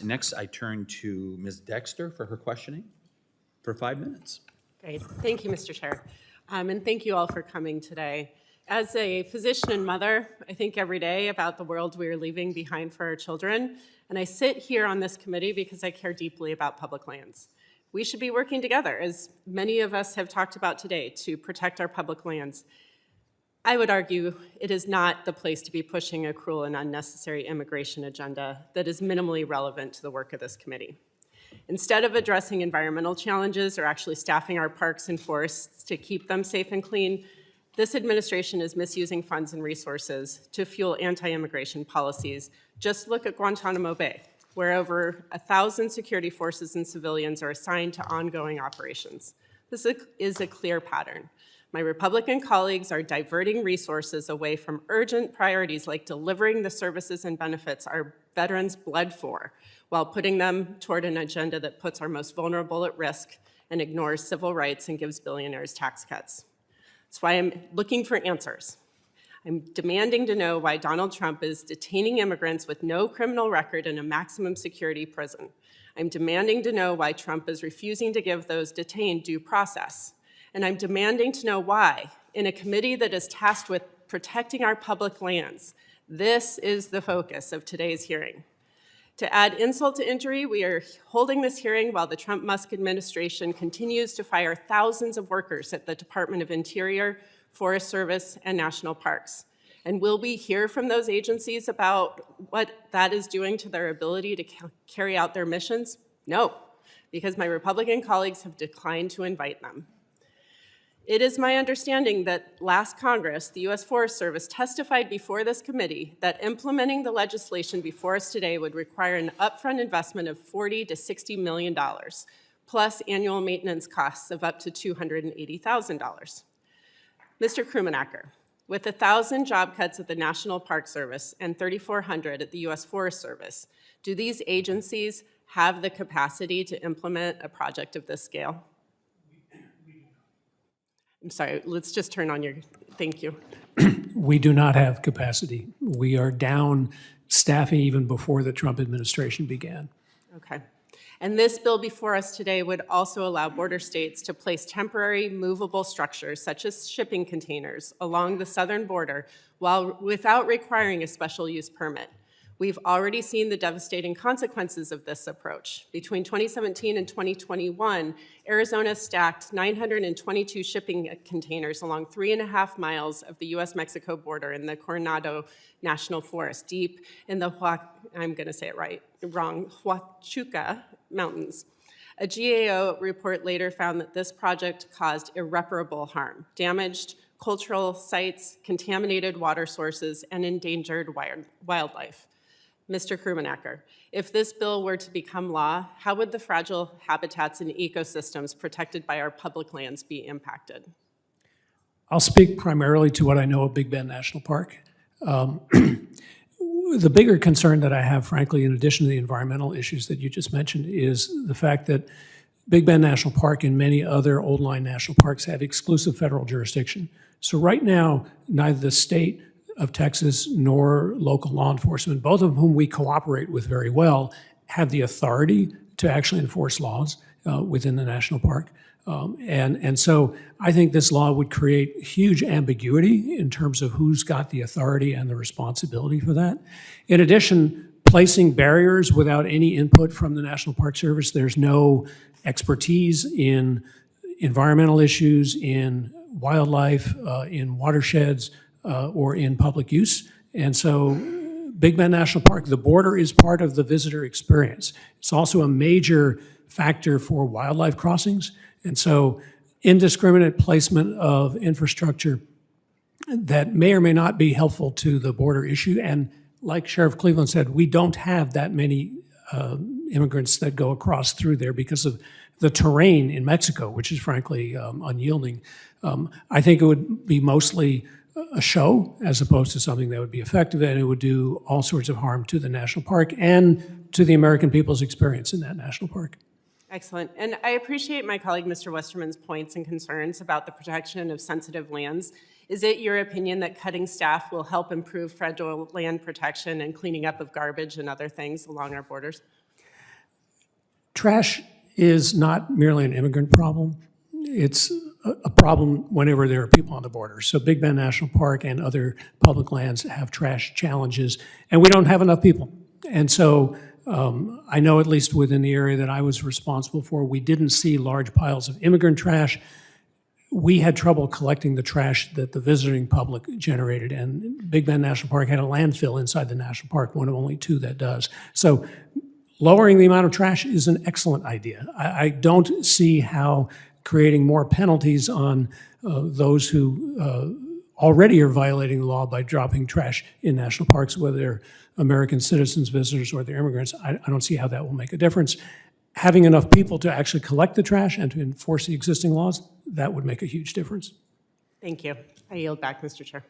Next, I turn to Ms. Dexter for her questioning for 5 minutes. Great. Thank you, Mr. Chair. And thank you all for coming today. As a physician and mother, I think every day about the world we are leaving behind for our children. And I sit here on this committee because I care deeply about public lands. We should be working together, as many of us have talked about today, to protect our public lands. I would argue it is not the place to be pushing a cruel and unnecessary immigration agenda that is minimally relevant to the work of this committee. Instead of addressing environmental challenges or actually staffing our parks and forests to keep them safe and clean, this administration is misusing funds and resources to fuel anti-immigration policies. Just look at Guantanamo Bay, where over 1,000 security forces and civilians are assigned to ongoing operations. This is a clear pattern. My Republican colleagues are diverting resources away from urgent priorities like delivering the services and benefits our veterans bled for, while putting them toward an agenda that puts our most vulnerable at risk and ignores civil rights and gives billionaires tax cuts. That's why I'm looking for answers. I'm demanding to know why Donald Trump is detaining immigrants with no criminal record in a maximum security prison. I'm demanding to know why Trump is refusing to give those detained due process. And I'm demanding to know why, in a committee that is tasked with protecting our public lands, this is the focus of today's hearing. To add insult to injury, we are holding this hearing while the Trump-Musk administration continues to fire thousands of workers at the Department of Interior, Forest Service, and national parks. And will we hear from those agencies about what that is doing to their ability to carry out their missions? No, because my Republican colleagues have declined to invite them. It is my understanding that last Congress, the U.S. Forest Service testified before this committee that implementing the legislation before us today would require an upfront investment of $40 to $60 million, plus annual maintenance costs of up to $280,000. Mr. Krummenacher, with 1,000 job cuts at the National Park Service and 3,400 at the U.S. Forest Service, do these agencies have the capacity to implement a project of this scale? I'm sorry, let's just turn on your, thank you. We do not have capacity. We are down staffing even before the Trump administration began. Okay. And this bill before us today would also allow border states to place temporary movable structures, such as shipping containers, along the southern border without requiring a special use permit. We've already seen the devastating consequences of this approach. Between 2017 and 2021, Arizona stacked 922 shipping containers along 3.5 miles of the US-Mexico border in the Coronado National Forest, deep in the, I'm gonna say it right, wrong, Huachuca Mountains. A GAO report later found that this project caused irreparable harm, damaged cultural sites, contaminated water sources, and endangered wildlife. Mr. Krummenacher, if this bill were to become law, how would the fragile habitats and ecosystems protected by our public lands be impacted? I'll speak primarily to what I know of Big Bend National Park. The bigger concern that I have, frankly, in addition to the environmental issues that you just mentioned, is the fact that Big Bend National Park and many other old line national parks have exclusive federal jurisdiction. So right now, neither the state of Texas nor local law enforcement, both of whom we cooperate with very well, have the authority to actually enforce laws within the national park. And so I think this law would create huge ambiguity in terms of who's got the authority and the responsibility for that. In addition, placing barriers without any input from the National Park Service, there's no expertise in environmental issues, in wildlife, in watersheds, or in public use. And so Big Bend National Park, the border is part of the visitor experience. It's also a major factor for wildlife crossings. And so indiscriminate placement of infrastructure that may or may not be helpful to the border issue. And like Sheriff Cleveland said, we don't have that many immigrants that go across through there because of the terrain in Mexico, which is frankly unyielding. I think it would be mostly a show as opposed to something that would be effective, and it would do all sorts of harm to the national park and to the American people's experience in that national park. Excellent. And I appreciate my colleague Mr. Westerman's points and concerns about the protection of sensitive lands. Is it your opinion that cutting staff will help improve federal land protection and cleaning up of garbage and other things along our borders? Trash is not merely an immigrant problem. It's a problem whenever there are people on the border. So Big Bend National Park and other public lands have trash challenges, and we don't have enough people. And so I know, at least within the area that I was responsible for, we didn't see large piles of immigrant trash. We had trouble collecting the trash that the visiting public generated, and Big Bend National Park had a landfill inside the national park, one of only two that does. So lowering the amount of trash is an excellent idea. I don't see how creating more penalties on those who already are violating the law by dropping trash in national parks, whether they're American citizens, visitors, or they're immigrants. I don't see how that will make a difference. Having enough people to actually collect the trash and to enforce the existing laws, that would make a huge difference. Thank you. I yield back, Mr. Chair.